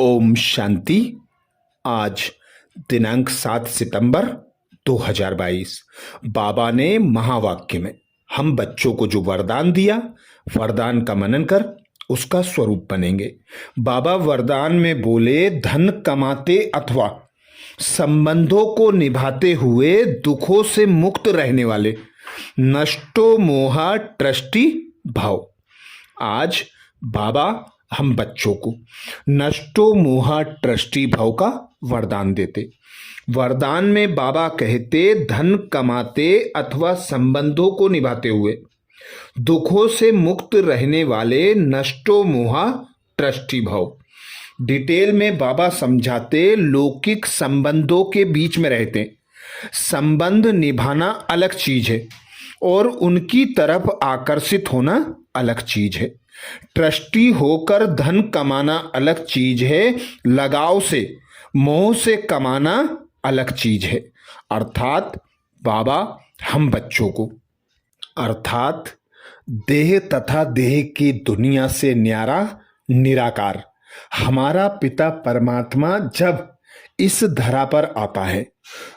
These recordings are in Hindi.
ओम शांति। आज दिनांक 7 सितंबर 2022 बाबा ने महावाक्य में हम बच्चों को जो वरदान दिया, वरदान का मनन कर उसका स्वरूप बनेंगे। बाबा वरदान में बोले, धन कमाते अथवा संबंधों को निभाते हुए दुखों से मुक्त रहने वाले नष्टो मोहा ट्रस्टी भाव। आज बाबा हम बच्चों को नष्टो मोहा ट्रस्टी भाव का वरदान देते। वरदान में बाबा कहते, धन कमाते अथवा संबंधों को निभाते हुए दुखों से मुक्त रहने वाले नष्टो मोहा ट्रस्टी भाव। डिटेल में बाबा समझाते, लौकिक संबंधों के बीच में रहते संबंध निभाना अलग चीज है और उनकी तरफ आकर्षित होना अलग चीज है। ट्रस्टी होकर धन कमाना अलग चीज है, लगाव से मोह से कमाना अलग चीज है। अर्थात बाबा हम बच्चों को अर्थात देह तथा देह की दुनिया से न्यारा निराकार हमारा पिता परमात्मा जब इस धरा पर आता है,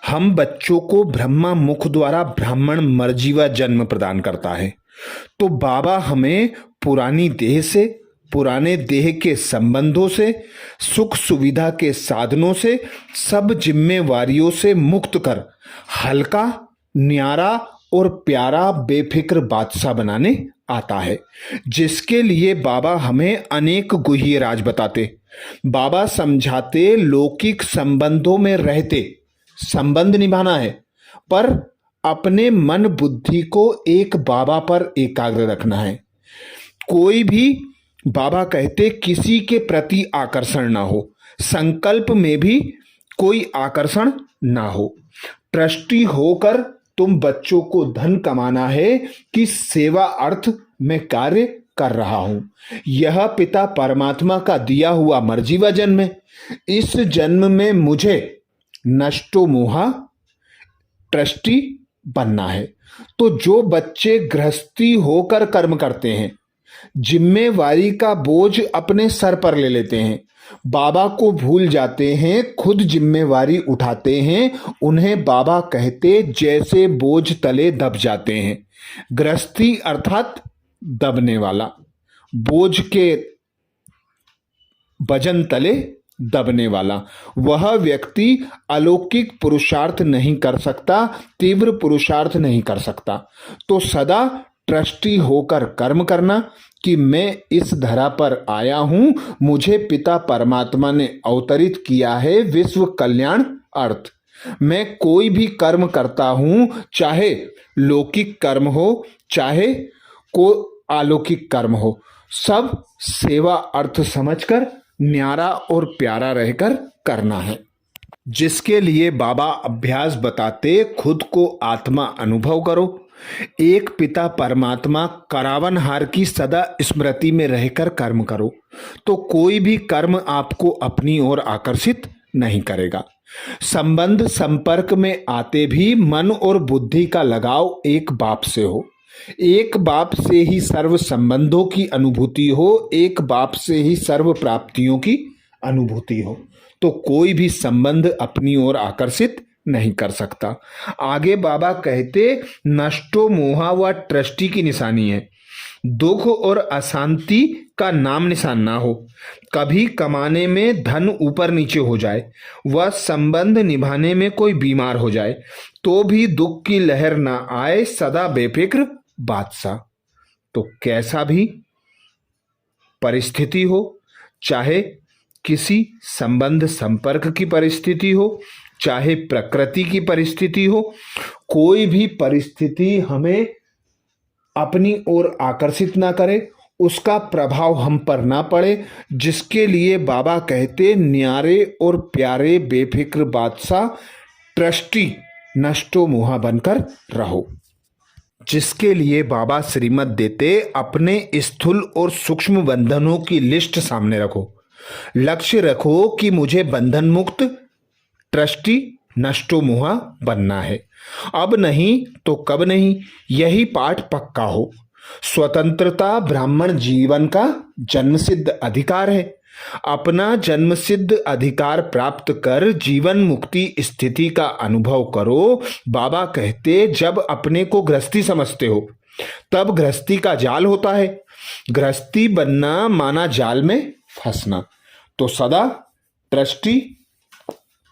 हम बच्चों को ब्रह्मा मुख द्वारा ब्राह्मण मर्जीवा जन्म प्रदान करता है, तो बाबा हमें पुरानी देह से, पुराने देह के संबंधों से, सुख सुविधा के साधनों से, सब जिम्मेवारियों से मुक्त कर हल्का, न्यारा और प्यारा बेफिक्र बादशाह बनाने आता है, जिसके लिए बाबा हमें अनेक गुह्य राज बताते। बाबा समझाते, लौकिक संबंधों में रहते संबंध निभाना है, पर अपने मन बुद्धि को एक बाबा पर एकाग्र रखना है। कोई भी बाबा कहते किसी के प्रति आकर्षण ना हो, संकल्प में भी कोई आकर्षण ना हो। ट्रस्टी होकर तुम बच्चों को धन कमाना है कि सेवा अर्थ में कार्य कर रहा हूं। यह पिता परमात्मा का दिया हुआ मर्जीवा जन्म है। इस जन्म में मुझे नष्टो मोहा ट्रस्टी बनना है। तो जो बच्चे गृहस्थी होकर कर्म करते हैं, जिम्मेवारी का बोझ अपने सर पर ले लेते हैं, बाबा को भूल जाते हैं, खुद जिम्मेवारी उठाते हैं, उन्हें बाबा कहते जैसे बोझ तले दब जाते हैं। गृहस्थी अर्थात दबने वाला, बोझ के वजन तले दबने वाला, वह व्यक्ति अलौकिक पुरुषार्थ नहीं कर सकता, तीव्र पुरुषार्थ नहीं कर सकता। तो सदा ट्रस्टी होकर कर्म करना कि मैं इस धरा पर आया हूं, मुझे पिता परमात्मा ने अवतरित किया है विश्व कल्याण अर्थ। मैं कोई भी कर्म करता हूं, चाहे लौकिक कर्म हो, चाहे को अलौकिक कर्म हो, सब सेवा अर्थ समझकर न्यारा और प्यारा रहकर करना है। जिसके लिए बाबा अभ्यास बताते, खुद को आत्मा अनुभव करो, एक पिता परमात्मा करावनहार की सदा स्मृति में रहकर कर्म करो, तो कोई भी कर्म आपको अपनी ओर आकर्षित नहीं करेगा। संबंध संपर्क में आते भी मन और बुद्धि का लगाव एक बाप से हो, एक बाप से ही सर्व संबंधों की अनुभूति हो, एक बाप से ही सर्व प्राप्तियों की अनुभूति हो, तो कोई भी संबंध अपनी ओर आकर्षित नहीं कर सकता। आगे बाबा कहते, नष्टो मोहा व ट्रस्टी की निशानी है, दुख और अशांति का नाम निशान ना हो। कभी कमाने में धन ऊपर नीचे हो जाए, वह संबंध निभाने में कोई बीमार हो जाए, तो भी दुख की लहर ना आए, सदा बेफिक्र बादशाह। तो कैसा भी परिस्थिति हो, चाहे किसी संबंध संपर्क की परिस्थिति हो, चाहे प्रकृति की परिस्थिति हो, कोई भी परिस्थिति हमें अपनी ओर आकर्षित ना करे, उसका प्रभाव हम पर ना पड़े। जिसके लिए बाबा कहते, न्यारे और प्यारे बेफिक्र बादशाह ट्रस्टी नष्टो मोहा बनकर रहो। जिसके लिए बाबा श्रीमत देते, अपने स्थूल और सूक्ष्म बंधनों की लिस्ट सामने रखो, लक्ष्य रखो कि मुझे बंधन मुक्त ट्रस्टी नष्टो मोहा बनना है। अब नहीं तो कब नहीं, यही पाठ पक्का हो। स्वतंत्रता ब्राह्मण जीवन का जन्मसिद्ध अधिकार है। अपना जन्मसिद्ध अधिकार प्राप्त कर जीवन मुक्ति स्थिति का अनुभव करो। बाबा कहते, जब अपने को गृहस्थी समझते हो तब गृहस्थी का जाल होता है। गृहस्थी बनना माना जाल में फंसना। तो सदा ट्रस्टी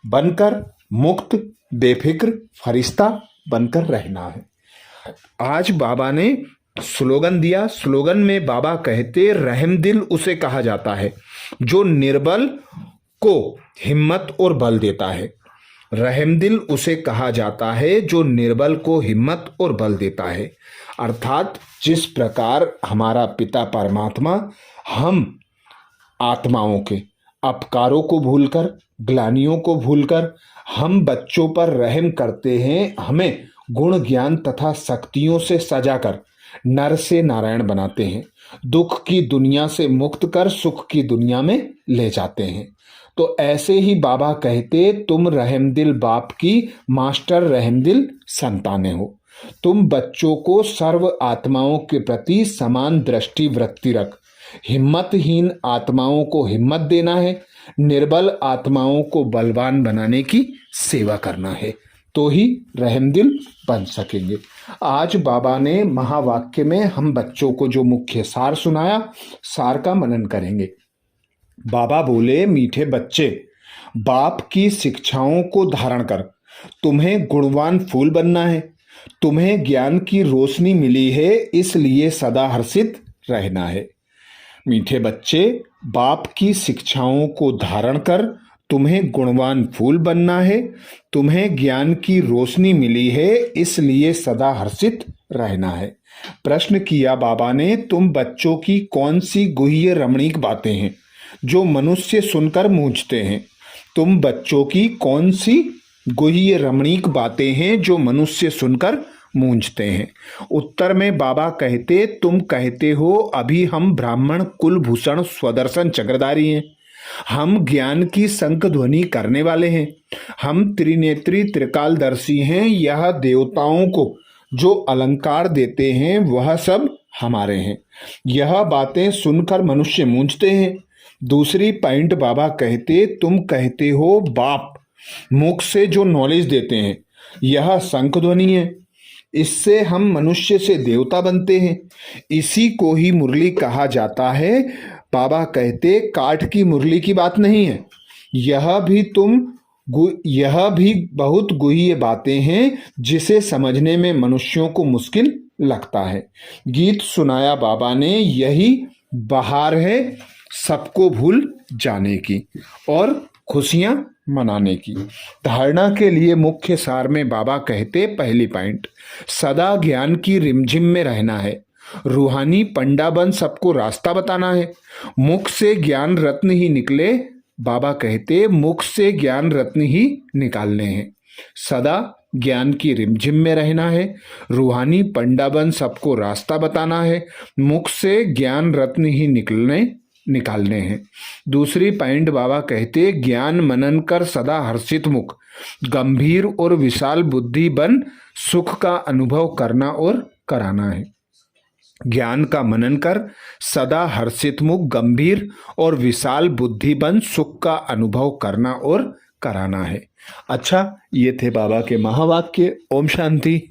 बनकर मुक्त बेफिक्र फरिश्ता बनकर रहना है। आज बाबा ने स्लोगन दिया। स्लोगन में बाबा कहते, रहम दिल उसे कहा जाता है जो निर्बल को हिम्मत और बल देता है। रहम दिल उसे कहा जाता है जो निर्बल को हिम्मत और बल देता है। अर्थात जिस प्रकार हमारा पिता परमात्मा हम आत्माओं के अपकारों को भूलकर, ग्लानियों को भूलकर हम बच्चों पर रहम करते हैं, हमें गुण ज्ञान तथा शक्तियों से सजाकर नर से नारायण बनाते हैं, दुख की दुनिया से मुक्त कर सुख की दुनिया में ले जाते हैं। तो ऐसे ही बाबा कहते, तुम रहमदिल बाप की मास्टर रहमदिल संतानें हो। तुम बच्चों को सर्व आत्माओं के प्रति समान दृष्टि वृत्ति रख। हिम्मतहीन आत्माओं को हिम्मत देना है, निर्बल आत्माओं को बलवान बनाने की सेवा करना है, तो ही रहमदिल बन सकेंगे। आज बाबा ने महावाक्य में हम बच्चों को जो मुख्य सार सुनाया, सार का मनन करेंगे। बाबा बोले, मीठे बच्चे, बाप की शिक्षाओं को धारण कर तुम्हें गुणवान फूल बनना है। तुम्हें ज्ञान की रोशनी मिली है, इसलिए सदा हर्षित रहना है। मीठे बच्चे, बाप की शिक्षाओं को धारण कर तुम्हें गुणवान फूल बनना है। तुम्हें ज्ञान की रोशनी मिली है, इसलिए सदा हर्षित रहना है। प्रश्न किया बाबा ने, तुम बच्चों की कौन सी गुह्य रमणीक बातें हैं जो मनुष्य सुनकर मूंझते हैं? तुम बच्चों की कौन सी गुह्य रमणीक बातें हैं जो मनुष्य सुनकर मूंझते हैं? उत्तर में बाबा कहते, तुम कहते हो अभी हम ब्राह्मण कुलभूषण स्वदर्शन चक्रधारी हैं, हम ज्ञान की शंख ध्वनि करने वाले हैं, हम त्रिनेत्री त्रिकालदर्शी हैं, यह देवताओं को जो अलंकार देते हैं वह सब हमारे हैं। यह बातें सुनकर मनुष्य मूंझते हैं। दूसरी पॉइंट बाबा कहते, तुम कहते हो बाप मुख से जो नॉलेज देते हैं यह शंख ध्वनि है, इससे हम मनुष्य से देवता बनते हैं, इसी को ही मुरली कहा जाता है। बाबा कहते, काठ की मुरली की बात नहीं है, यह भी बहुत गुह्य बातें हैं जिसे समझने में मनुष्यों को मुश्किल लगता है। गीत सुनाया बाबा ने, यही बहार है सबको भूल जाने की और खुशियां मनाने की। धारणा के लिए मुख्य सार में बाबा कहते, पहली पॉइंट, सदा ज्ञान की रिमझिम में रहना है, रूहानी पंडा बन सबको रास्ता बताना है। मुख से ज्ञान रत्न ही निकले, बाबा कहते मुख से ज्ञान रत्न ही निकालने हैं। सदा ज्ञान की रिमझिम में रहना है, रूहानी पंडा बन सबको रास्ता बताना है, मुख से ज्ञान रत्न ही निकालने हैं। दूसरी पॉइंट बाबा कहते, ज्ञान मनन कर सदा हर्षित मुख, गंभीर और विशाल बुद्धि बन सुख का अनुभव करना और कराना है। ज्ञान का मनन कर सदा हर्षित मुख, गंभीर और विशाल बुद्धि बन सुख का अनुभव करना और कराना है। अच्छा, ये थे बाबा के महावाक्य। ओम शांति।